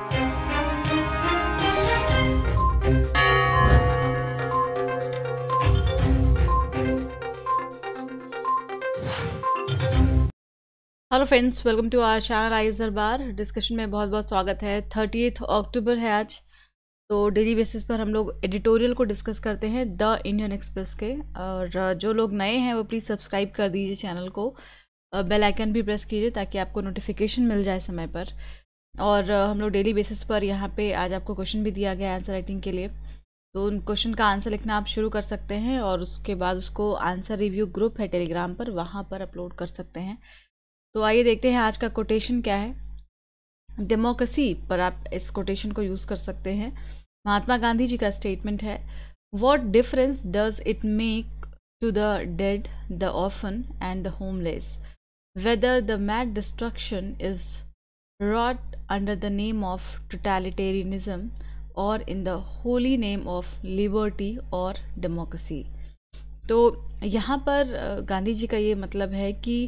Hello friends, welcome to our channel आइज दरबार। Discussion में बहुत बहुत स्वागत है। 30 अक्टूबर है आज। तो डेली बेसिस पर हम लोग एडिटोरियल को डिस्कस करते हैं द इंडियन एक्सप्रेस के। और जो लोग नए हैं वो प्लीज़ सब्सक्राइब कर दीजिए चैनल को, बेल आइकन भी प्रेस कीजिए ताकि आपको नोटिफिकेशन मिल जाए समय पर। और हम लोग डेली बेसिस पर यहाँ पे आज आपको क्वेश्चन भी दिया गया है आंसर राइटिंग के लिए। तो उन क्वेश्चन का आंसर लिखना आप शुरू कर सकते हैं और उसके बाद उसको आंसर रिव्यू ग्रुप है टेलीग्राम पर, वहाँ पर अपलोड कर सकते हैं। तो आइए देखते हैं आज का कोटेशन क्या है। डेमोक्रेसी पर आप इस कोटेशन को यूज़ कर सकते हैं। महात्मा गांधी जी का स्टेटमेंट है, what difference does it make to the dead, the orphan and the homeless, whether the mad destruction is wrought under the name of totalitarianism or in the holy name of liberty or democracy। तो यहाँ पर गांधी जी का ये मतलब है कि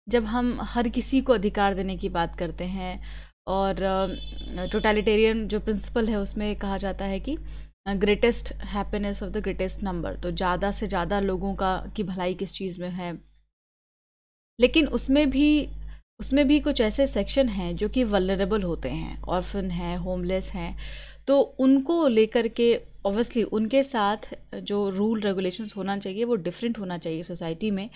जब हम हर किसी को अधिकार देने की बात करते हैं और टोटलिटेरियन जो प्रिंसिपल है उसमें कहा जाता है कि greatest happiness of the greatest number, तो ज़्यादा से ज़्यादा लोगों की भलाई किस चीज़ में है। लेकिन उसमें भी कुछ ऐसे सेक्शन हैं जो कि वल्नरेबल होते हैं, ऑर्फन हैं, होमलेस हैं। तो उनको लेकर के ऑब्वियसली उनके साथ जो रूल रेगुलेशंस होना चाहिए वो डिफरेंट होना चाहिए सोसाइटी में।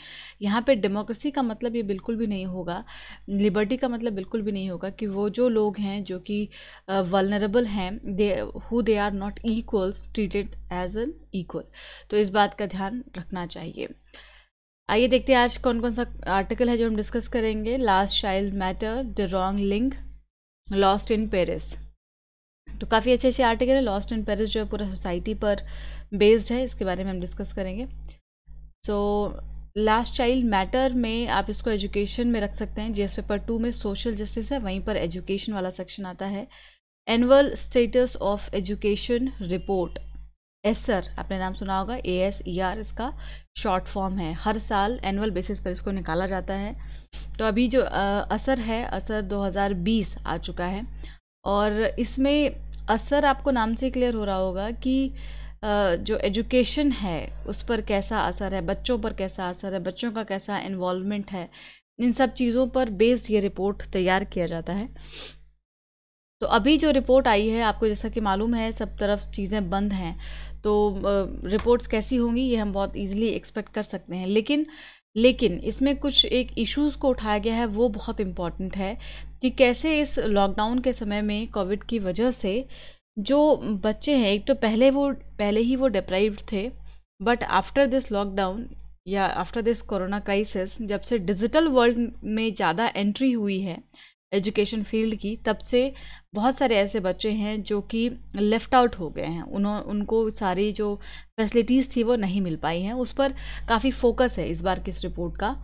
यहाँ पे डेमोक्रेसी का मतलब ये बिल्कुल भी नहीं होगा, लिबर्टी का मतलब बिल्कुल भी नहीं होगा कि वो जो लोग हैं जो कि वल्नरेबल हैं, they are not equals treated as an equal. तो इस बात का ध्यान रखना चाहिए। आइए देखते हैं आज कौन कौन सा आर्टिकल है जो हम डिस्कस करेंगे। Last child matter, the wrong link, lost in Paris. तो काफ़ी अच्छे अच्छे आर्टिकल है। लॉस्ट इन पेरिस जो है पूरा सोसाइटी पर बेस्ड है, इसके बारे में हम डिस्कस करेंगे। सो लास्ट चाइल्ड मैटर में आप इसको एजुकेशन में रख सकते हैं। जीएस पेपर 2 में सोशल जस्टिस है, वहीं पर एजुकेशन वाला सेक्शन आता है। Annual status of education report, Acer आपने नाम सुना होगा, ASER इसका शॉर्ट फॉर्म है। हर साल एनुअल बेसिस पर इसको निकाला जाता है। तो अभी जो असर है, असर 2020 आ चुका है और इसमें असर आपको नाम से क्लियर हो रहा होगा कि जो एजुकेशन है उस पर कैसा असर है, बच्चों पर कैसा असर है, बच्चों का कैसा इन्वॉल्वमेंट है, इन सब चीज़ों पर बेस्ड ये रिपोर्ट तैयार किया जाता है। तो अभी जो रिपोर्ट आई है, आपको जैसा कि मालूम है सब तरफ चीज़ें बंद हैं, तो रिपोर्ट्स कैसी होंगी ये हम बहुत इजीली एक्सपेक्ट कर सकते हैं। लेकिन इसमें कुछ एक इश्यूज़ को उठाया गया है, वो बहुत इम्पॉर्टेंट है कि कैसे इस लॉकडाउन के समय में कोविड की वजह से जो बच्चे हैं, एक तो पहले ही वो डिप्राइव्ड थे, बट आफ्टर दिस लॉकडाउन या आफ्टर दिस कोरोना क्राइसिस, जब से डिजिटल वर्ल्ड में ज़्यादा एंट्री हुई है एजुकेशन फील्ड की, तब से बहुत सारे ऐसे बच्चे हैं जो कि लेफ़्ट आउट हो गए हैं। उनको सारी जो फैसिलिटीज़ थी वो नहीं मिल पाई हैं। उस पर काफ़ी फोकस है इस बार की इस रिपोर्ट का।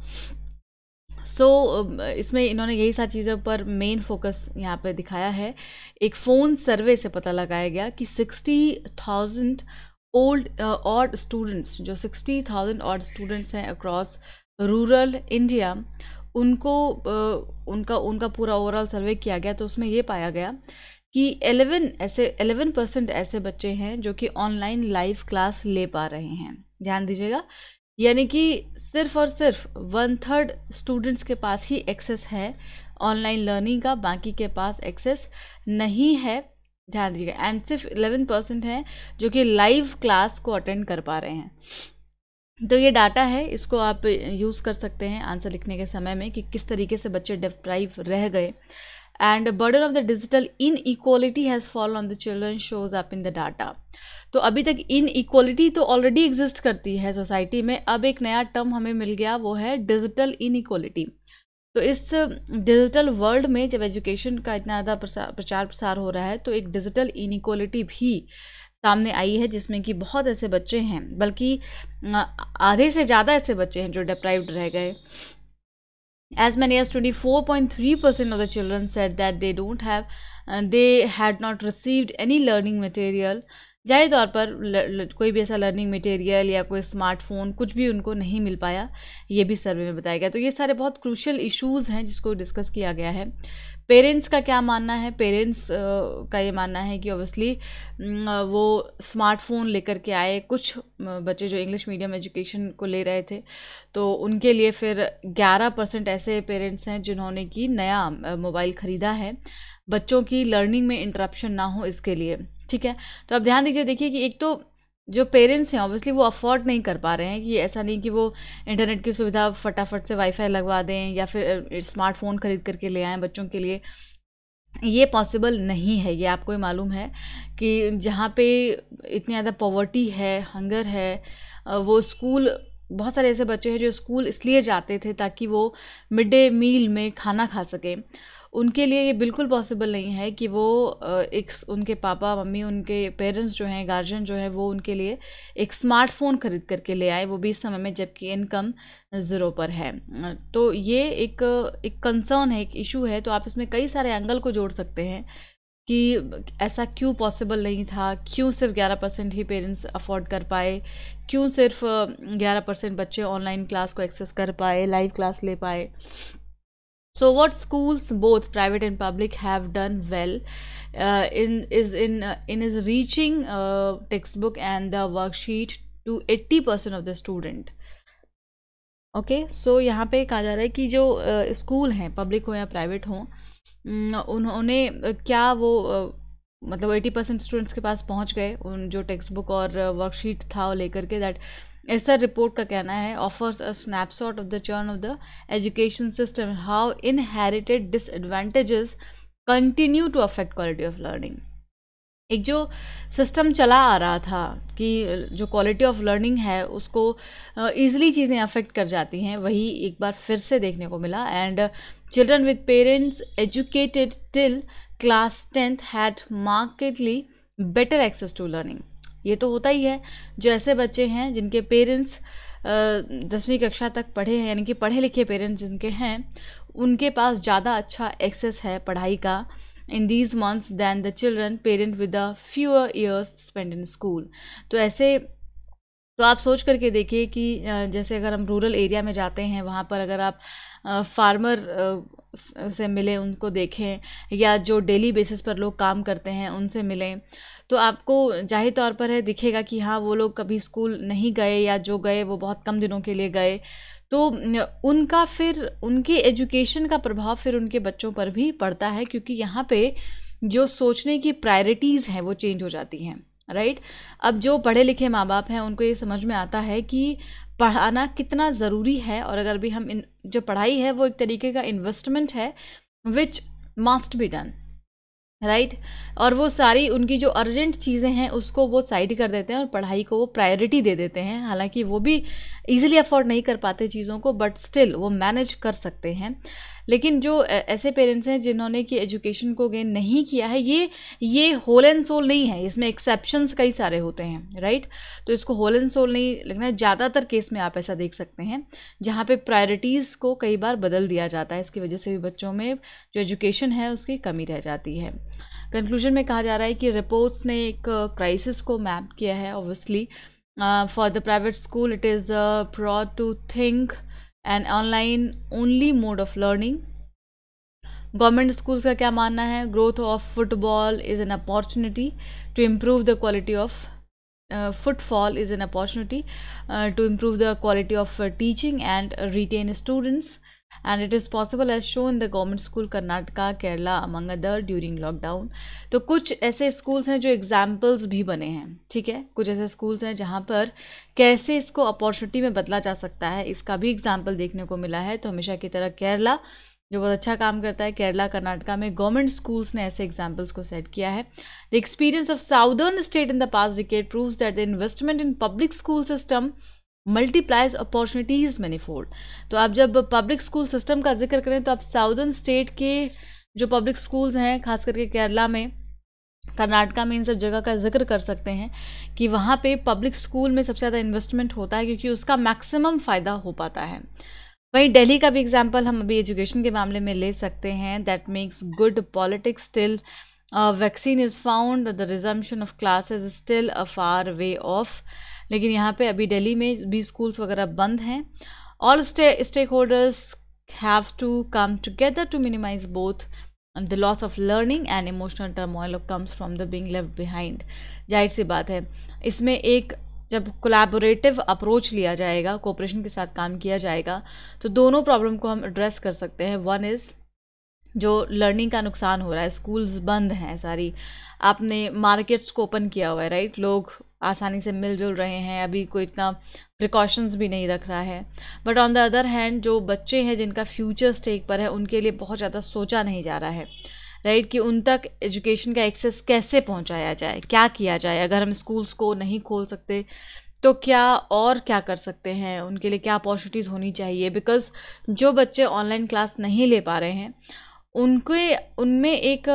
इसमें इन्होंने यही सारी चीज़ों पर मेन फोकस यहाँ पे दिखाया है। एक फ़ोन सर्वे से पता लगाया गया कि 60,000 ऑड स्टूडेंट्स, जो 60,000 ऑड स्टूडेंट्स हैं अक्रॉस रूरल इंडिया, उनका पूरा ओवरऑल सर्वे किया गया। तो उसमें ये पाया गया कि 11% ऐसे बच्चे हैं जो कि ऑनलाइन लाइव क्लास ले पा रहे हैं। ध्यान दीजिएगा, यानी कि सिर्फ और सिर्फ 1/3 स्टूडेंट्स के पास ही एक्सेस है ऑनलाइन लर्निंग का, बाकी के पास एक्सेस नहीं है। ध्यान दीजिएगा, एंड सिर्फ 11% है जो कि लाइव क्लास को अटेंड कर पा रहे हैं। तो ये डाटा है, इसको आप यूज़ कर सकते हैं आंसर लिखने के समय में कि किस तरीके से बच्चे डिप्राइव रह गए। And burden of the digital in equality has fall on the children shows up in the data. तो अभी तक इन इक्वालिटी तो ऑलरेडी एग्जिस्ट करती है सोसाइटी में, अब एक नया टर्म हमें मिल गया, वो है डिजिटल इन इक्वालिटी। तो इस डिजिटल वर्ल्ड में जब एजुकेशन का इतना ज़्यादा प्रचार प्रसार हो रहा है, तो एक डिजिटल इन इक्वालिटी भी सामने आई है, जिसमें कि बहुत ऐसे बच्चे हैं, बल्कि आधे से ज़्यादा ऐसे बच्चे हैं जो डिप्राइव्ड रह गए। As many as 24.3% of the children said that they had not received any learning material। जाहिर तौर पर कोई भी ऐसा लर्निंग मटेरियल या कोई स्मार्टफोन कुछ भी उनको नहीं मिल पाया, ये भी सर्वे में बताया गया। तो ये सारे बहुत क्रूशियल इश्यूज़ हैं जिसको डिस्कस किया गया है। पेरेंट्स का क्या मानना है? पेरेंट्स का ये मानना है कि ऑब्वियसली वो स्मार्टफोन लेकर के आए। कुछ बच्चे जो इंग्लिश मीडियम एजुकेशन को ले रहे थे, तो उनके लिए फिर 11% ऐसे पेरेंट्स हैं जिन्होंने कि नया मोबाइल ख़रीदा है, बच्चों की लर्निंग में इंटरप्शन ना हो इसके लिए। ठीक है, तो अब ध्यान दीजिए, देखिए कि एक तो जो पेरेंट्स हैं ऑब्वियसली वो अफोर्ड नहीं कर पा रहे हैं, कि ऐसा नहीं कि वो इंटरनेट की सुविधा फटाफट से वाईफाई लगवा दें या फिर स्मार्टफोन खरीद करके ले आएँ बच्चों के लिए। ये पॉसिबल नहीं है। ये आपको ही मालूम है कि जहाँ पे इतनी ज़्यादा पॉवर्टी है, हंगर है, वो स्कूल, बहुत सारे ऐसे बच्चे हैं जो स्कूल इसलिए जाते थे ताकि वो मिड डे मील में खाना खा सकें। उनके लिए ये बिल्कुल पॉसिबल नहीं है कि वो उनके पापा मम्मी, उनके पेरेंट्स जो हैं, गार्जियन जो हैं, वो उनके लिए एक स्मार्टफोन खरीद करके ले आए, वो भी इस समय में जबकि इनकम ज़ीरो पर है। तो ये एक कंसर्न है, एक इशू है। तो आप इसमें कई सारे एंगल को जोड़ सकते हैं कि ऐसा क्यों पॉसिबल नहीं था, क्यों सिर्फ 11% ही पेरेंट्स अफोर्ड कर पाए, क्यों सिर्फ 11% बच्चे ऑनलाइन क्लास को एक्सेस कर पाए, लाइव क्लास ले पाए। So what schools, both private and public, have done well in is reaching textbook and the worksheet to 80% of the student. Okay, सो यहाँ पे कहा जा रहा है कि जो स्कूल हैं, पब्लिक हो या प्राइवेट हो, उन्होंने क्या वो मतलब 80% स्टूडेंट्स के पास पहुँच गए उन जो टेक्स्ट बुक और वर्कशीट था वो लेकर के। दैट ऐसा रिपोर्ट का कहना है offers a snapshot of the churn of the education system, how inherited disadvantages continue to affect quality of learning. एक जो सिस्टम चला आ रहा था कि जो क्वालिटी ऑफ लर्निंग है उसको ईजिली चीज़ें अफेक्ट कर जाती हैं, वही एक बार फिर से देखने को मिला। And children with parents educated till class 10th had markedly better access to learning. ये तो होता ही है, जो ऐसे बच्चे हैं जिनके पेरेंट्स 10वीं कक्षा तक पढ़े हैं, यानी कि पढ़े लिखे पेरेंट्स जिनके हैं, उनके पास ज़्यादा अच्छा एक्सेस है पढ़ाई का in these months than the children parent with the fewer years spent in school। तो ऐसे तो आप सोच करके देखिए कि जैसे अगर हम रूरल एरिया में जाते हैं, वहाँ पर अगर आप फार्मर से मिलें, उनको देखें, या जो डेली बेसिस पर लोग काम करते हैं उनसे मिलें, तो आपको जाहिर तौर पर है दिखेगा कि हाँ वो लोग कभी स्कूल नहीं गए, या जो गए वो बहुत कम दिनों के लिए गए। तो उनका फिर उनके एजुकेशन का प्रभाव फिर उनके बच्चों पर भी पड़ता है, क्योंकि यहाँ पे जो सोचने की प्रायोरिटीज़ हैं वो चेंज हो जाती हैं, राइट। अब जो पढ़े लिखे माँ बाप हैं उनको ये समझ में आता है कि पढ़ाना कितना ज़रूरी है, और अगर भी हम जो पढ़ाई है वो एक तरीके का इन्वेस्टमेंट है which must be done, right. और वो सारी उनकी जो अर्जेंट चीज़ें हैं उसको वो साइड कर देते हैं और पढ़ाई को वो प्रायोरिटी दे देते हैं। हालांकि वो भी इजीली अफोर्ड नहीं कर पाते चीज़ों को, बट स्टिल वो मैनेज कर सकते हैं। लेकिन जो ऐसे पेरेंट्स हैं जिन्होंने कि एजुकेशन को गेन नहीं किया है, ये होल एंड सोल नहीं है, इसमें एक्सेप्शंस कई सारे होते हैं, राइट। तो इसको होल एंड सोल नहीं लिखना, ज़्यादातर केस में आप ऐसा देख सकते हैं जहाँ पे प्रायोरिटीज़ को कई बार बदल दिया जाता है। इसकी वजह से भी बच्चों में जो एजुकेशन है उसकी कमी रह जाती है। कंक्लूजन में कहा जा रहा है कि रिपोर्ट्स ने एक क्राइसिस को मैप किया है। Obviously for the private school it is proud to think an online only mode of learning. Government schools का क्या मानना है? Growth of footfall is an opportunity to improve the quality of footfall is an opportunity to improve the quality of teaching and retain students, and it is possible as shown in the government school Karnataka, Kerala among other during lockdown। तो कुछ ऐसे schools हैं जो examples भी बने हैं, ठीक है। कुछ ऐसे स्कूल्स हैं जहाँ पर कैसे इसको अपॉर्चुनिटी में बदला जा सकता है, इसका भी एग्जाम्पल देखने को मिला है। तो हमेशा की तरह केरला जो बहुत अच्छा काम करता है, केरला कर्नाटका में गवर्नमेंट स्कूल्स ने ऐसे एग्जाम्पल्स को सेट किया है। The experience of southern state in the past decade proves that the investment in public school system multiplies opportunities manifold. तो आप जब पब्लिक स्कूल सिस्टम का जिक्र करें तो आप साउदर्न स्टेट के जो पब्लिक स्कूल्स हैं, खास करके केरला में, कर्नाटका में, इन सब जगह का जिक्र कर सकते हैं कि वहाँ पे पब्लिक स्कूल में सबसे ज़्यादा इन्वेस्टमेंट होता है, क्योंकि उसका मैक्सिमम फ़ायदा हो पाता है। वहीं दिल्ली का भी एग्जाम्पल हम अभी एजुकेशन के मामले में ले सकते हैं। That makes good politics still vaccine is found, the resumption of classes still a far way of. लेकिन यहाँ पे अभी दिल्ली में भी स्कूल्स वगैरह बंद हैं। All stakeholders have to come together to minimise both the loss of learning and emotional turmoil comes from the being left behind. जाहिर सी बात है, इसमें एक जब कोलैबोरेटिव अप्रोच लिया जाएगा, कोऑपरेशन के साथ काम किया जाएगा, तो दोनों प्रॉब्लम को हम एड्रेस कर सकते हैं। वन इज़ जो लर्निंग का नुकसान हो रहा है, स्कूल्स बंद हैं सारी, आपने मार्केट्स को ओपन किया हुआ है, राइट, लोग आसानी से मिलजुल रहे हैं, अभी कोई इतना प्रिकॉशंस भी नहीं रख रहा है। But on the other hand जो बच्चे हैं जिनका फ्यूचर स्टेक पर है, उनके लिए बहुत ज़्यादा सोचा नहीं जा रहा है, राइट, कि उन तक एजुकेशन का एक्सेस कैसे पहुंचाया जाए, क्या किया जाए। अगर हम स्कूल्स को नहीं खोल सकते तो क्या और क्या कर सकते हैं, उनके लिए क्या अपॉर्चुनिटीज़ होनी चाहिए। बिकॉज जो बच्चे ऑनलाइन क्लास नहीं ले पा रहे हैं, उनके उनमें एक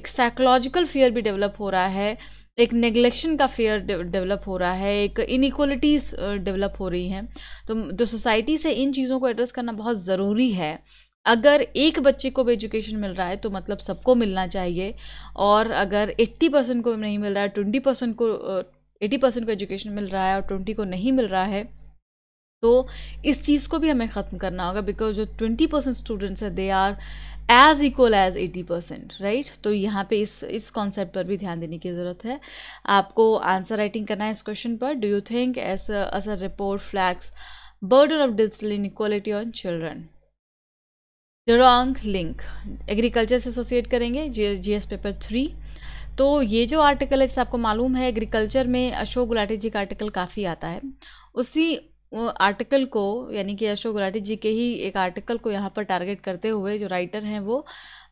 साइकोलॉजिकल फियर भी डेवलप हो रहा है, एक नेग्लेक्शन का फियर डेवलप हो रहा है, एक इनइक्वलिटीज़ डेवलप हो रही हैं। तो सोसाइटी से इन चीज़ों को एड्रेस करना बहुत ज़रूरी है। अगर एक बच्चे को भी एजुकेशन मिल रहा है तो मतलब सबको मिलना चाहिए, और अगर 80% को नहीं मिल रहा है, 20% को 80% को एजुकेशन मिल रहा है और 20 को नहीं मिल रहा है, तो इस चीज़ को भी हमें ख़त्म करना होगा। बिकॉज जो 20% स्टूडेंट्स है, they are as equal as 80%, right. तो यहाँ पे इस कॉन्सेप्ट पर भी ध्यान देने की ज़रूरत है। आपको आंसर राइटिंग करना है इस क्वेश्चन पर। Do you think as a report flags burden of digital inequality on children? The wrong link, agriculture से एसोसिएट करेंगे, जीएस पेपर 3। तो ये जो आर्टिकल है, जैसे आपको मालूम है, एग्रीकल्चर में अशोक गुलाटी जी का आर्टिकल काफ़ी आता है। उसी आर्टिकल को, यानी कि अशोक गुलाटी जी के ही एक आर्टिकल को यहाँ पर टारगेट करते हुए जो राइटर हैं वो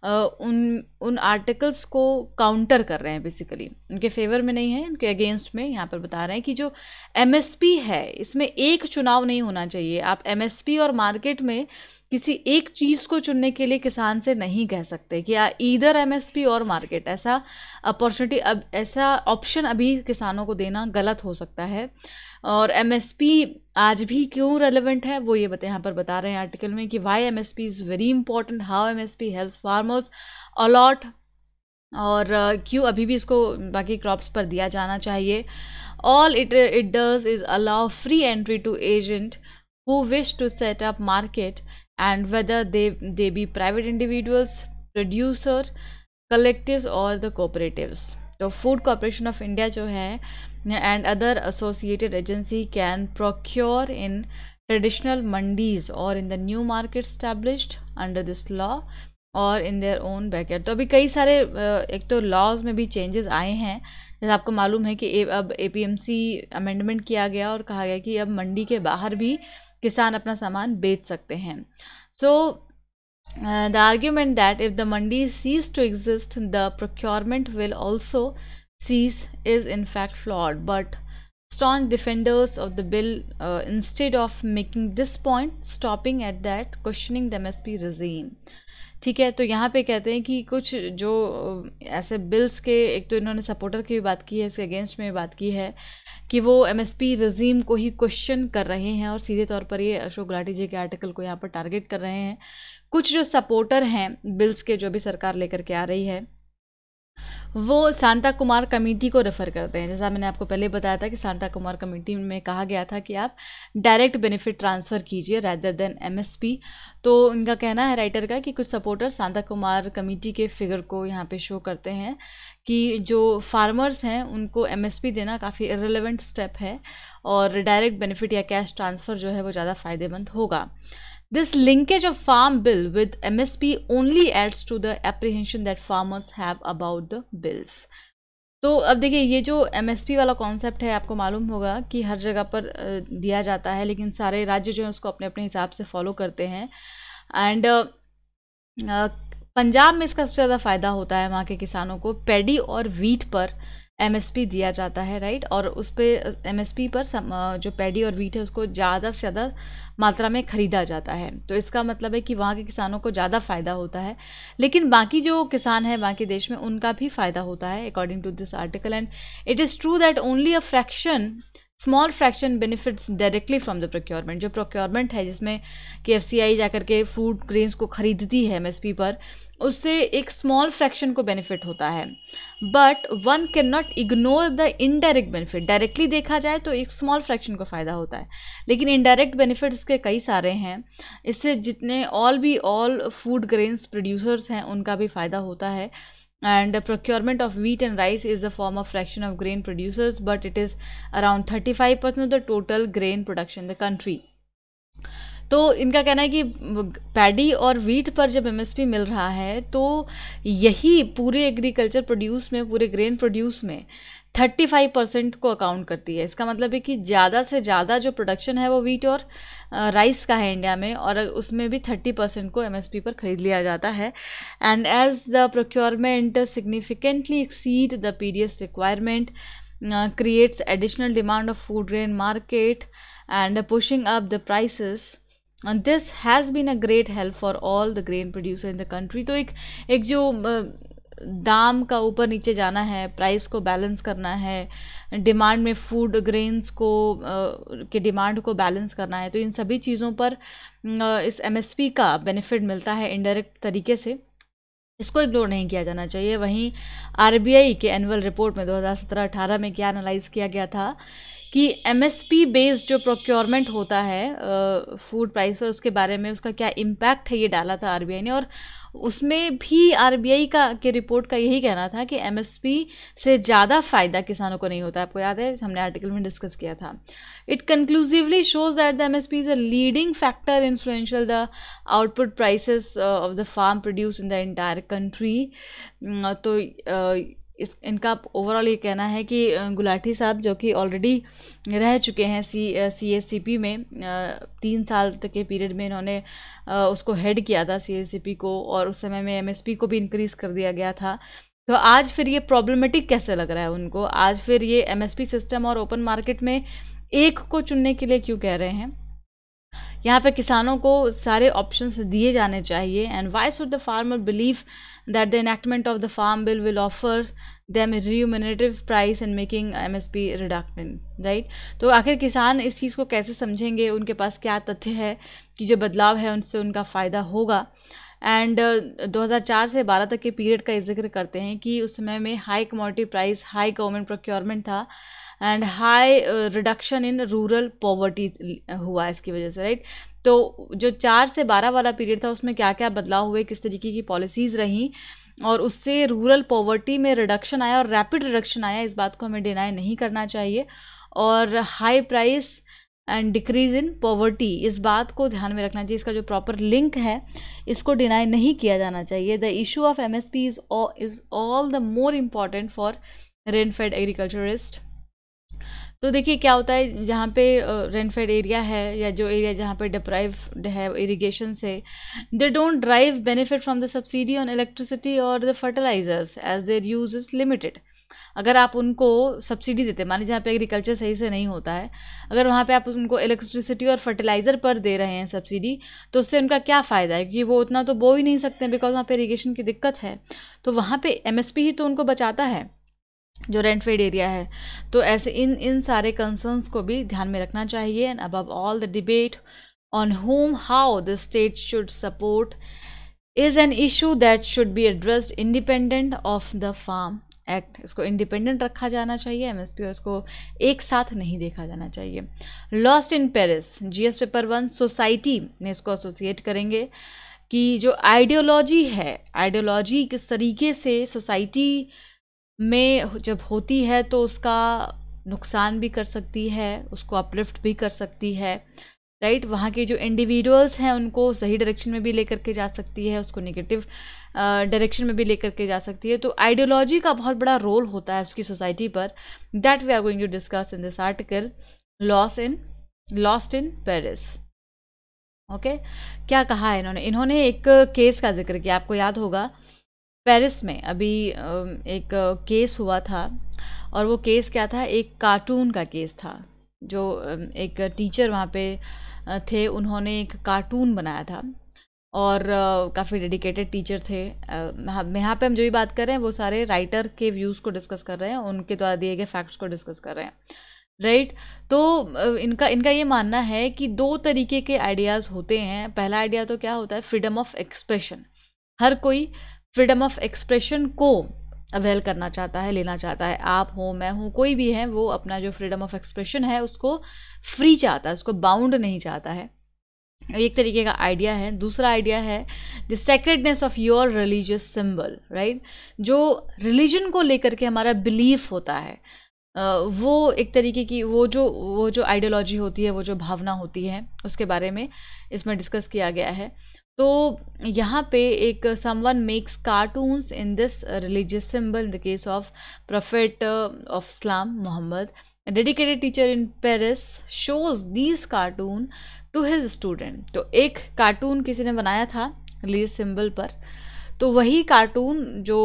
उन आर्टिकल्स को काउंटर कर रहे हैं, बेसिकली उनके फेवर में नहीं है, उनके अगेंस्ट में यहाँ पर बता रहे हैं कि जो एमएसपी है, इसमें एक चुनाव नहीं होना चाहिए। आप एमएसपी और मार्केट में किसी एक चीज़ को चुनने के लिए किसान से नहीं कह सकते कि ईदर एमएसपी और मार्केट। ऐसा अपॉर्चुनिटी, अब ऐसा ऑप्शन अभी किसानों को देना गलत हो सकता है। और एमएसपी आज भी क्यों रेलेवेंट है, वो ये यहाँ पर बता रहे हैं आर्टिकल में कि why MSP is very important, how MSP helps farmers a lot, और क्यों अभी भी इसको बाकी क्रॉप्स पर दिया जाना चाहिए। All it does is allow free entry to agent who wish to set up market, and whether they be private individuals, producer, collectives or the cooperatives. तो फूड कॉर्पोरेशन ऑफ इंडिया जो है and other associated agency can procure in traditional mandis or in the new market established under this law और in their own backyard. तो अभी कई सारे एक तो लॉज में भी चेंजेस आए हैं, जैसे आपको मालूम है कि अब एपीएमसी अमेंडमेंट किया गया और कहा गया कि अब मंडी के बाहर भी किसान अपना सामान बेच सकते हैं। So the argument that if the mandi cease to exist the procurement will also cease is in fact flawed, but staunch defenders of the bill instead of making this point, stopping at that, questioning the MSP regime. ठीक है, तो यहाँ पे कहते हैं कि कुछ जो ऐसे बिल्स के, एक तो इन्होंने सपोर्टर की भी बात की है, इसके अगेंस्ट में भी बात की है कि वो एमएसपी रजीम को ही क्वेश्चन कर रहे हैं, और सीधे तौर पर ये अशोक गुलाटी जी के आर्टिकल को यहाँ पर टारगेट कर रहे हैं। कुछ जो सपोर्टर हैं बिल्स के, जो भी सरकार लेकर के आ रही है, वो शांता कुमार कमेटी को रेफ़र करते हैं। जैसा मैंने आपको पहले बताया था कि शांता कुमार कमेटी में कहा गया था कि आप डायरेक्ट बेनिफिट ट्रांसफ़र कीजिए रैदर देन एमएसपी। तो इनका कहना है राइटर का कि कुछ सपोर्टर शांता कुमार कमेटी के फिगर को यहाँ पे शो करते हैं कि जो फार्मर्स हैं उनको एमएसपी देना काफ़ी इररिलेवेंट स्टेप है, और डायरेक्ट बेनिफिट या कैश ट्रांसफ़र जो है वो ज़्यादा फ़ायदेमंद होगा। This linkage of farm bill with MSP only adds to the apprehension that farmers have about the bills. तो अब देखिए, ये जो MSP वाला कॉन्सेप्ट है, आपको मालूम होगा कि हर जगह पर दिया जाता है, लेकिन सारे राज्य जो हैं उसको अपने अपने हिसाब से फॉलो करते हैं। एंड पंजाब में इसका सबसे ज़्यादा फ़ायदा होता है, वहाँ के किसानों को पैडी और वीट पर एमएसपी दिया जाता है, राइट, और उस पर एमएसपी पर जो पैडी और वीट है उसको ज़्यादा से ज़्यादा मात्रा में ख़रीदा जाता है। तो इसका मतलब है कि वहाँ के किसानों को ज़्यादा फ़ायदा होता है, लेकिन बाकी जो किसान हैं बाकी देश में, उनका भी फ़ायदा होता है according to this article. And it is true that only a fraction small fraction benefits directly from the procurement. जो प्रोक्योरमेंट है जिसमें कि एफसीआई जाकर के फूड ग्रेन्स को खरीदती है एमएसपी पर, उससे एक स्मॉल फ्रैक्शन को बेनिफिट होता है। But one can not ignore the indirect benefit. Directly देखा जाए तो एक स्मॉल फ्रैक्शन को फ़ायदा होता है, लेकिन इनडायरेक्ट बेनिफिट्स के कई सारे हैं। इससे जितने ऑल फूड ग्रेन्स प्रोड्यूसर्स हैं उनका भी फ़ायदा होता है। And procurement of wheat and rice is a form of fraction of grain producers, but it is around 35% of the total grain production in the country. तो इनका कहना है कि पैडी और वीट पर जब एमएसपी मिल रहा है तो यही पूरे एग्रीकल्चर प्रोड्यूस में, पूरे ग्रेन प्रोड्यूस में 35% को अकाउंट करती है। इसका मतलब है कि ज़्यादा से ज़्यादा जो प्रोडक्शन है वो वीट और राइस का है इंडिया में, और उसमें भी 30% को एमएसपी पर खरीद लिया जाता है। And as the procurement significantly exceed the PDS requirement creates additional demand of food grain market and pushing up the prices, and this has been a great help for all the grain producer in the country. तो एक जो दाम का ऊपर नीचे जाना है, price को बैलेंस करना है, डिमांड में फूड ग्रेन्स को के डिमांड को बैलेंस करना है, तो इन सभी चीज़ों पर इस एमएसपी का बेनिफिट मिलता है इनडायरेक्ट तरीके से। इसको इग्नोर नहीं किया जाना चाहिए। वहीं आरबीआई के एनुअल रिपोर्ट में 2017-18 में क्या एनालाइज किया गया था कि एमएसपी बेस्ड जो प्रोक्योरमेंट होता है फूड प्राइस पर, उसके बारे में उसका क्या इम्पैक्ट है, ये डाला था आरबीआई ने। और उसमें भी आरबीआई के रिपोर्ट का यही कहना था कि एमएसपी से ज़्यादा फ़ायदा किसानों को नहीं होता। आपको याद है, हमने आर्टिकल में डिस्कस किया था। It conclusively shows that the MSP is a leading factor influential the output prices of the farm produce in the entire country. तो इनका ओवरऑल ये कहना है कि गुलाटी साहब, जो कि ऑलरेडी रह चुके हैं सीएससीपी में, 3 साल तक के पीरियड में इन्होंने उसको हेड किया था सीएससीपी को, और उस समय में एमएसपी को भी इंक्रीज़ कर दिया गया था। तो आज फिर ये प्रॉब्लमेटिक कैसे लग रहा है उनको? आज फिर ये एमएसपी सिस्टम और ओपन मार्केट में एक को चुनने के लिए क्यों कह रहे हैं? यहाँ पे किसानों को सारे ऑप्शंस दिए जाने चाहिए। And why should the farmer believe that the enactment of the farm bill will offer them remunerative price and making MSP redundant, right? तो आखिर किसान इस चीज़ को कैसे समझेंगे? उनके पास क्या तथ्य है कि जो बदलाव है उनसे उनका फ़ायदा होगा? एंड 2004 से 12 तक के पीरियड का जिक्र करते हैं कि उस समय में high commodity price, high government procurement था and high reduction in rural poverty हुआ इसकी वजह से, राइट? तो जो 4 से 12 वाला पीरियड था उसमें क्या क्या बदलाव हुए, किस तरीके की पॉलिसीज़ रहीं, और उससे रूरल पॉवर्टी में रिडक्शन आया और रैपिड रिडक्शन आया, इस बात को हमें डिनाई नहीं करना चाहिए। और high price and decrease in poverty, इस बात को ध्यान में रखना चाहिए। इसका जो प्रॉपर लिंक है इसको डिनाई नहीं किया जाना चाहिए। The issue of MSP is all the more important for rainfed agriculturist. तो देखिए क्या होता है, जहाँ पे रेनफेड एरिया है या जो एरिया जहाँ पे डिप्राइव्ड है इरिगेशन से, they don't drive benefit from the subsidy on electricity और the fertilisers as their use is limited. अगर आप उनको सब्सिडी देते, मान लीजिए जहाँ पे एग्रीकल्चर सही से नहीं होता है, अगर वहाँ पे आप उनको इलेक्ट्रिसिटी और फर्टिलाइज़र पर दे रहे हैं सब्सिडी, तो उससे उनका क्या फ़ायदा है कि वो उतना तो बो ही नहीं सकते बिकॉज वहाँ पे इरिगेशन की दिक्कत है। तो वहाँ पे एमएसपी ही तो उनको बचाता है जो रेनफेड एरिया है। तो ऐसे इन सारे कंसर्न्स को भी ध्यान में रखना चाहिए। And above all the debate on whom how the state should support is an issue that should be addressed independent of the farm act. इसको इंडिपेंडेंट रखा जाना चाहिए एमएसपी, और इसको एक साथ नहीं देखा जाना चाहिए। Lost in Paris, GS paper 1 society में इसको एसोसिएट करेंगे कि जो आइडियोलॉजी है, आइडियोलॉजी किस तरीके से सोसाइटी में जब होती है तो उसका नुकसान भी कर सकती है, उसको अपलिफ्ट भी कर सकती है, राइट? वहाँ के जो इंडिविजुअल्स हैं उनको सही डायरेक्शन में भी लेकर के जा सकती है, उसको नेगेटिव डायरेक्शन में भी लेकर के जा सकती है। तो आइडियोलॉजी का बहुत बड़ा रोल होता है उसकी सोसाइटी पर। That we are going to discuss in this article lost in Paris. Okay, क्या कहा है इन्होंने एक केस का जिक्र किया। आपको याद होगा पेरिस में अभी एक केस हुआ था, और वो केस क्या था, एक कार्टून का केस था। जो एक टीचर वहाँ पे थे, उन्होंने एक कार्टून बनाया था, और काफ़ी डेडिकेटेड टीचर थे। यहाँ पे हम जो भी बात कर रहे हैं वो सारे राइटर के व्यूज़ को डिस्कस कर रहे हैं, उनके द्वारा दिए गए फैक्ट्स को डिस्कस कर रहे हैं। राइट। तो इनका इनका ये मानना है कि दो तरीके के आइडियाज़ होते हैं। पहला आइडिया तो क्या होता है, फ्रीडम ऑफ एक्सप्रेशन। हर कोई फ्रीडम ऑफ एक्सप्रेशन को अवेल करना चाहता है, लेना चाहता है। आप हो, मैं हूँ, कोई भी है, वो अपना जो फ्रीडम ऑफ एक्सप्रेशन है उसको फ्री चाहता है, उसको बाउंड नहीं चाहता है। एक तरीके का आइडिया है। दूसरा आइडिया है the sacredness of your religious symbol, right. जो रिलीजन को लेकर के हमारा बिलीफ होता है, वो एक तरीके की वो जो आइडियोलॉजी होती है, वो जो भावना होती है, उसके बारे में इसमें डिस्कस किया गया है। तो यहाँ पे एक someone makes cartoons in this religious symbol in the case of prophet of Islam Muhammad. A dedicated teacher in Paris shows these cartoon to his student। तो एक कार्टून किसी ने बनाया था रिलीजियस सिंबल पर, तो वही कार्टून जो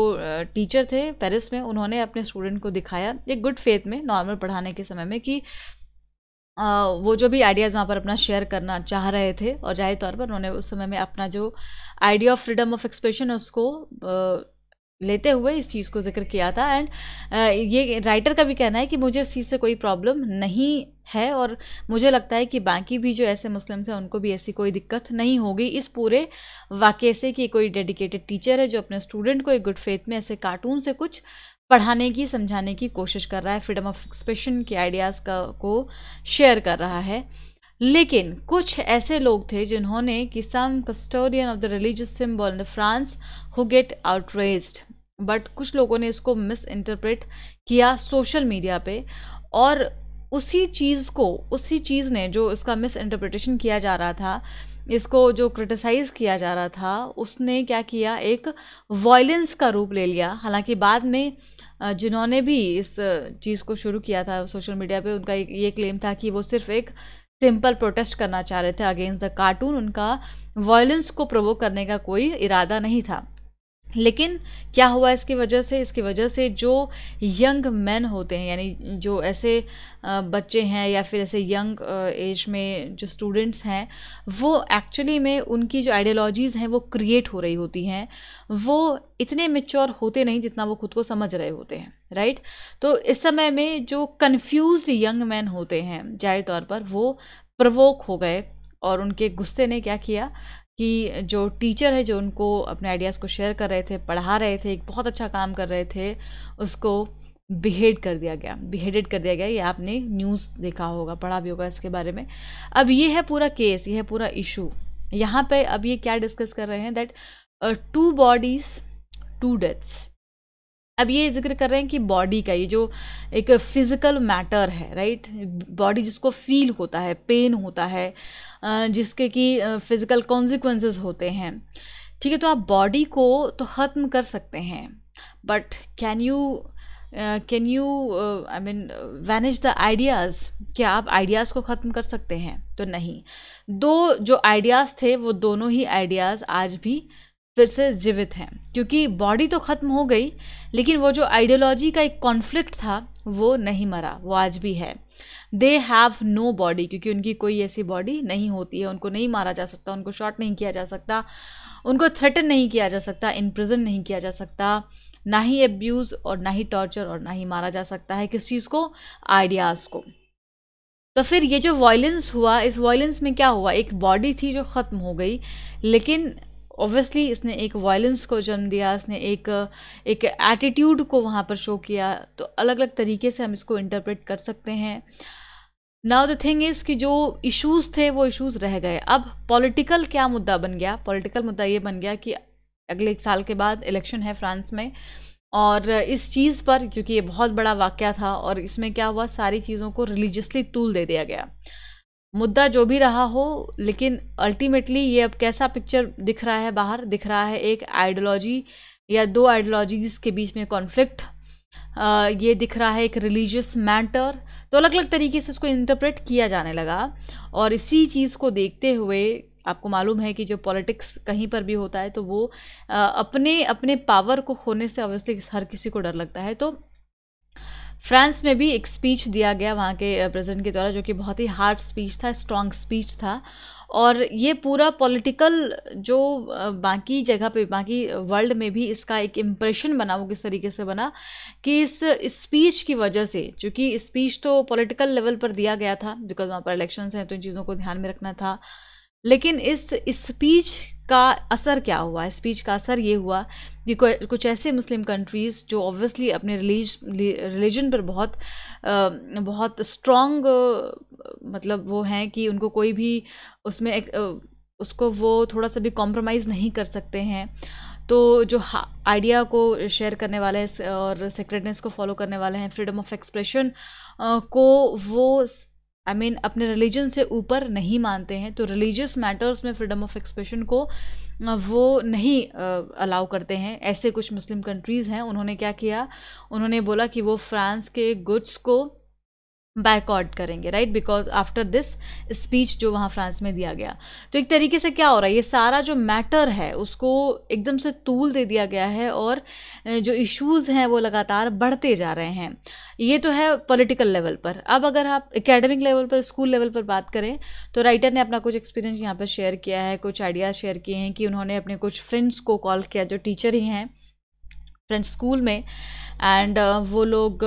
टीचर थे पेरिस में, उन्होंने अपने स्टूडेंट को दिखाया एक गुड फेथ में, नॉर्मल पढ़ाने के समय में, कि वो जो भी आइडियाज़ वहाँ पर अपना शेयर करना चाह रहे थे, और जाहिर तौर पर उन्होंने उस समय में अपना जो idea of freedom of expression है उसको लेते हुए इस चीज़ को जिक्र किया था। एंड ये राइटर का भी कहना है कि मुझे इस चीज़ से कोई प्रॉब्लम नहीं है, और मुझे लगता है कि बाकी भी जो ऐसे मुस्लिम्स हैं उनको भी ऐसी कोई दिक्कत नहीं होगी इस पूरे वाक़ये से, कि कोई डेडिकेटेड टीचर है जो अपने स्टूडेंट को एक गुड फेथ में ऐसे कार्टून से कुछ पढ़ाने की, समझाने की कोशिश कर रहा है, फ्रीडम ऑफ एक्सप्रेशन के आइडियाज़ को शेयर कर रहा है। लेकिन कुछ ऐसे लोग थे जिन्होंने कि some custodian of the religious symbol in France who get outraged, but कुछ लोगों ने इसको मिस इंटरप्रेट किया सोशल मीडिया पे, और उसी चीज़ ने जो इसका मिस इंटरप्रिटेशन किया जा रहा था, इसको जो क्रिटिसाइज़ किया जा रहा था, उसने क्या किया, एक वॉयलेंस का रूप ले लिया। हालांकि बाद में जिन्होंने भी इस चीज़ को शुरू किया था सोशल मीडिया पे, उनका ये क्लेम था कि वो सिर्फ एक सिंपल प्रोटेस्ट करना चाह रहे थे अगेंस्ट द कार्टून, उनका वॉयलेंस को प्रोवोक करने का कोई इरादा नहीं था। लेकिन क्या हुआ इसकी वजह से जो यंग मैन होते हैं, यानी जो ऐसे बच्चे हैं या फिर ऐसे यंग एज में जो स्टूडेंट्स हैं, वो एक्चुअली में उनकी जो आइडियोलॉजीज़ हैं वो क्रिएट हो रही होती हैं, वो इतने मैच्योर होते नहीं जितना वो खुद को समझ रहे होते हैं, राइट। तो इस समय में जो कन्फ्यूज्ड यंग मैन होते हैं, जाहिर तौर पर वो प्रवोक हो गए, और उनके गुस्से ने क्या किया कि जो टीचर है, जो उनको अपने आइडियाज़ को शेयर कर रहे थे, पढ़ा रहे थे, एक बहुत अच्छा काम कर रहे थे, उसको बिहेडेड कर दिया गया। ये आपने न्यूज़ देखा होगा, पढ़ा भी होगा इसके बारे में। अब ये है पूरा केस, ये है पूरा इशू। यहाँ पे अब ये क्या डिस्कस कर रहे हैं, दैट 2 bodies 2 deaths। अब ये जिक्र कर रहे हैं कि बॉडी का ये जो एक फिजिकल मैटर है, राइट, बॉडी जिसको फील होता है, पेन होता है, जिसके कि फिजिकल कॉन्सिक्वेंसेस होते हैं, ठीक है। तो आप बॉडी को तो ख़त्म कर सकते हैं, but can you I mean vanish the ideas? क्या आप आइडियाज़ को ख़त्म कर सकते हैं? तो नहीं। दो जो आइडियाज़ थे, वो दोनों ही आइडियाज़ आज भी फिर से जीवित हैं, क्योंकि बॉडी तो ख़त्म हो गई, लेकिन वो जो आइडियोलॉजी का एक कॉन्फ्लिक्ट था वो नहीं मरा, वो आज भी है। दे हैव नो बॉडी, क्योंकि उनकी कोई ऐसी बॉडी नहीं होती है, उनको नहीं मारा जा सकता, उनको शॉट नहीं किया जा सकता, उनको थ्रेटन नहीं किया जा सकता, इम्प्रिजन नहीं किया जा सकता, ना ही एब्यूज़ और ना ही टॉर्चर, और ना ही मारा जा सकता है किस चीज़ को, आइडियाज़ को। तो फिर ये जो वॉयलेंस हुआ, इस वॉयलेंस में क्या हुआ, एक बॉडी थी जो ख़त्म हो गई, लेकिन ऑब्वियसली इसने एक वायलेंस को जन्म दिया, इसने एक एटीट्यूड को वहाँ पर शो किया। तो अलग अलग तरीके से हम इसको इंटरप्रेट कर सकते हैं। नाउ द थिंग इज़ कि जो इश्यूज़ थे वो इश्यूज़ रह गए। अब पॉलिटिकल क्या मुद्दा बन गया, पॉलिटिकल मुद्दा ये बन गया कि अगले 1 साल के बाद इलेक्शन है फ्रांस में, और इस चीज़ पर, क्योंकि ये बहुत बड़ा वाक़या था, और इसमें क्या हुआ, सारी चीज़ों को रिलीजियसली तूल दे दिया गया। मुद्दा जो भी रहा हो, लेकिन अल्टीमेटली ये अब कैसा पिक्चर दिख रहा है, बाहर दिख रहा है एक आइडियोलॉजी या 2 आइडियोलॉजीज़ के बीच में कॉन्फ्लिक्ट, ये दिख रहा है एक रिलीजियस मैटर। तो अलग अलग तरीके से इसको इंटरप्रेट किया जाने लगा, और इसी चीज़ को देखते हुए आपको मालूम है कि जो पॉलिटिक्स कहीं पर भी होता है, तो वो अपने अपने पावर को खोने से ऑब्वियसली हर किसी को डर लगता है। तो फ्रांस में भी एक स्पीच दिया गया वहाँ के प्रेसिडेंट के द्वारा, जो कि बहुत ही हार्ड स्पीच था, स्ट्रॉन्ग स्पीच था। और ये पूरा पॉलिटिकल जो बाकी जगह पे, बाकी वर्ल्ड में भी इसका एक इम्प्रेशन बना, वो किस तरीके से बना कि इस स्पीच की वजह से, क्योंकि स्पीच तो पॉलिटिकल लेवल पर दिया गया था बिकॉज वहाँ पर इलेक्शंस हैं, तो इन चीज़ों को ध्यान में रखना था। लेकिन इस स्पीच का असर क्या हुआ? स्पीच का असर ये हुआ कि कुछ ऐसे मुस्लिम कंट्रीज़ जो ऑब्वियसली अपने रिलीजन पर बहुत स्ट्रॉन्ग, मतलब वो हैं कि उनको कोई भी उसमें उसको वो थोड़ा सा भी कॉम्प्रोमाइज़ नहीं कर सकते हैं। तो जो आइडिया को शेयर करने वाले हैं और सेक्रेटनेस को फॉलो करने वाले हैं, फ्रीडम ऑफ एक्सप्रेशन को वो अपने रिलीजन से ऊपर नहीं मानते हैं। तो रिलीजियस मैटर्स में फ्रीडम ऑफ एक्सप्रेशन को वो नहीं अलाउ करते हैं। ऐसे कुछ मुस्लिम कंट्रीज़ हैं, उन्होंने क्या किया, उन्होंने बोला कि वो फ्रांस के गुड्स को बायकॉट करेंगे, right, because after this speech जो वहाँ फ्रांस में दिया गया। तो एक तरीके से क्या हो रहा है, ये सारा जो मैटर है उसको एकदम से तूल दे दिया गया है और जो इश्यूज़ हैं वो लगातार बढ़ते जा रहे हैं। ये तो है पॉलिटिकल लेवल पर। अब अगर आप एकेडमिक लेवल पर, स्कूल लेवल पर बात करें, तो राइटर ने अपना कुछ एक्सपीरियंस यहाँ पर शेयर किया है, कुछ आइडियाज़ शेयर किए हैं कि उन्होंने अपने कुछ फ्रेंड्स को कॉल किया जो टीचर ही हैं फ्रेंच स्कूल में, एंड वो लोग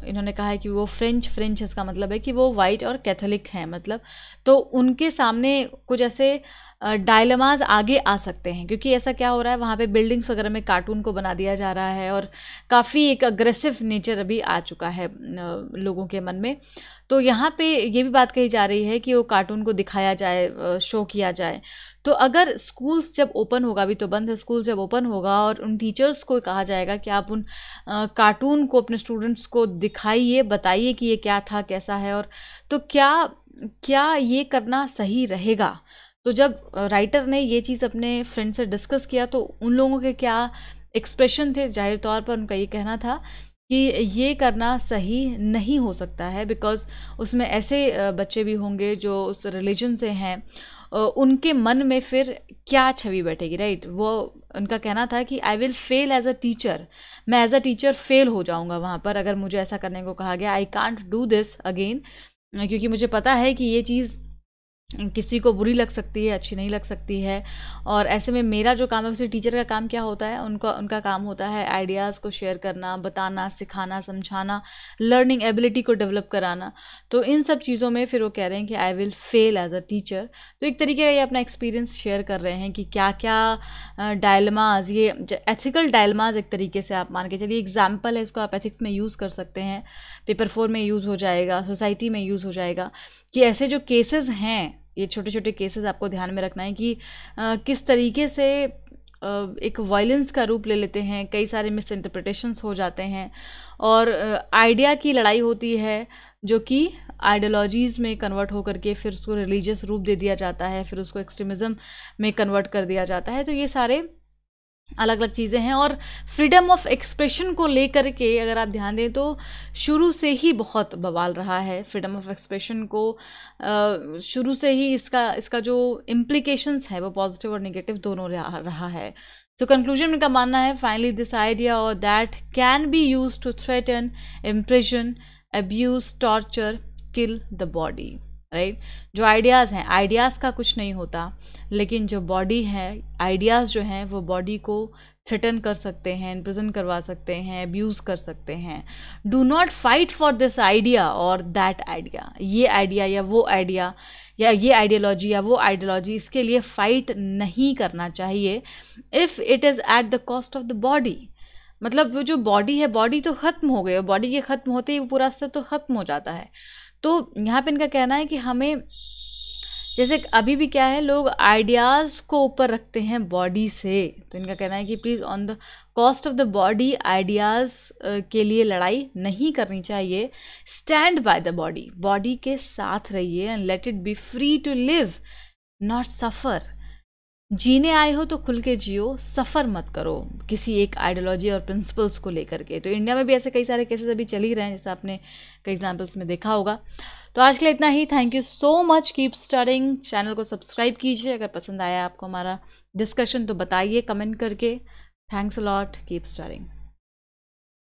इन्होंने कहा है कि वो फ्रेंच इसका मतलब है कि वो वाइट और कैथोलिक हैं, मतलब तो उनके सामने कुछ ऐसे डायलेमाज आगे आ सकते हैं, क्योंकि ऐसा क्या हो रहा है, वहाँ पे बिल्डिंग्स वगैरह में कार्टून को बना दिया जा रहा है और काफ़ी एक अग्रेसिव नेचर अभी आ चुका है लोगों के मन में। तो यहाँ पे ये भी बात कही जा रही है कि वो कार्टून को दिखाया जाए, शो किया जाए। तो अगर स्कूल्स जब ओपन होगा, अभी तो बंद है, स्कूल जब ओपन होगा और उन टीचर्स को कहा जाएगा कि आप उन कार्टून को अपने स्टूडेंट्स को दिखाइए, बताइए कि ये क्या था, कैसा है, और तो क्या ये करना सही रहेगा। तो जब राइटर ने ये चीज़ अपने फ्रेंड से डिस्कस किया तो उन लोगों के क्या एक्सप्रेशन थे, जाहिर तौर पर उनका ये कहना था कि ये करना सही नहीं हो सकता है, बिकॉज़ उसमें ऐसे बच्चे भी होंगे जो उस रिलीजन से हैं, उनके मन में फिर क्या छवि बैठेगी, राइट। वो उनका कहना था कि I will fail as a teacher, मैं एज अ टीचर फेल हो जाऊंगा वहाँ पर अगर मुझे ऐसा करने को कहा गया। I can't do this again, क्योंकि मुझे पता है कि ये चीज़ किसी को बुरी लग सकती है, अच्छी नहीं लग सकती है। और ऐसे में मेरा जो काम है, वैसे टीचर का काम क्या होता है, उनका काम होता है आइडियाज़ को शेयर करना, बताना, सिखाना, समझाना, लर्निंग एबिलिटी को डेवलप कराना। तो इन सब चीज़ों में फिर वो कह रहे हैं कि I will fail as a teacher. तो एक तरीके का ये अपना एक्सपीरियंस शेयर कर रहे हैं कि क्या क्या डायलमाज, ये एथिकल डायलमाज एक तरीके से आप मान के चलिए, एग्जाम्पल है, इसको आप एथिक्स में यूज़ कर सकते हैं, पेपर 4 में यूज़ हो जाएगा, सोसाइटी में यूज़ हो जाएगा, कि ऐसे जो केसेस हैं, ये छोटे छोटे केसेस आपको ध्यान में रखना है कि किस तरीके से एक वायलेंस का रूप ले लेते हैं, कई सारे मिस इंटरप्रिटेशंस हो जाते हैं और आइडिया की लड़ाई होती है जो कि आइडियोलॉजीज़ में कन्वर्ट होकर के फिर उसको रिलीजियस रूप दे दिया जाता है, फिर उसको एक्सट्रीमिज़म में कन्वर्ट कर दिया जाता है। तो ये सारे अलग अलग चीज़ें हैं। और फ्रीडम ऑफ एक्सप्रेशन को लेकर के अगर आप ध्यान दें तो शुरू से ही बहुत बवाल रहा है। फ्रीडम ऑफ एक्सप्रेशन को शुरू से ही इसका जो इम्प्लीकेशंस है वो पॉजिटिव और नेगेटिव दोनों रहा है। सो कंक्लूजन में का मानना है, फाइनली दिस आइडिया और that can be use to threaten, imprison, abuse, torture, kill the body, right. जो आइडियाज़ हैं, आइडियाज़ का कुछ नहीं होता, लेकिन जो बॉडी है, आइडियाज़ जो हैं वो बॉडी को थ्रेटन कर सकते हैं, इम्प्रिजन करवा सकते हैं, अब्यूज़ कर सकते हैं। Do not fight for this idea और दैट आइडिया, ये आइडिया या वो आइडिया या ये आइडियोलॉजी या वो आइडियोलॉजी, इसके लिए फ़ाइट नहीं करना चाहिए if it is at the cost of the body. मतलब वो जो बॉडी है, बॉडी तो ख़त्म हो गई, बॉडी के ख़त्म होते ही वो पूरा अस्तित्व तो ख़त्म हो जाता है। तो यहाँ पे इनका कहना है कि हमें, जैसे अभी भी क्या है, लोग आइडियाज़ को ऊपर रखते हैं बॉडी से, तो इनका कहना है कि please on the cost of the body ideas के लिए लड़ाई नहीं करनी चाहिए। Stand by the body, body के साथ रहिए and let it be free to live, not suffer. जीने आए हो तो खुल के जियो, सफ़र मत करो किसी एक आइडियोलॉजी और प्रिंसिपल्स को लेकर के। तो इंडिया में भी ऐसे कई सारे केसेस अभी चल ही रहे हैं, जैसे आपने कई एग्जांपल्स में देखा होगा। तो आज के लिए इतना ही। Thank you so much, keep studying. Channel को सब्सक्राइब कीजिए। अगर पसंद आया आपको हमारा डिस्कशन तो बताइए कमेंट करके। Thanks a lot, keep studying.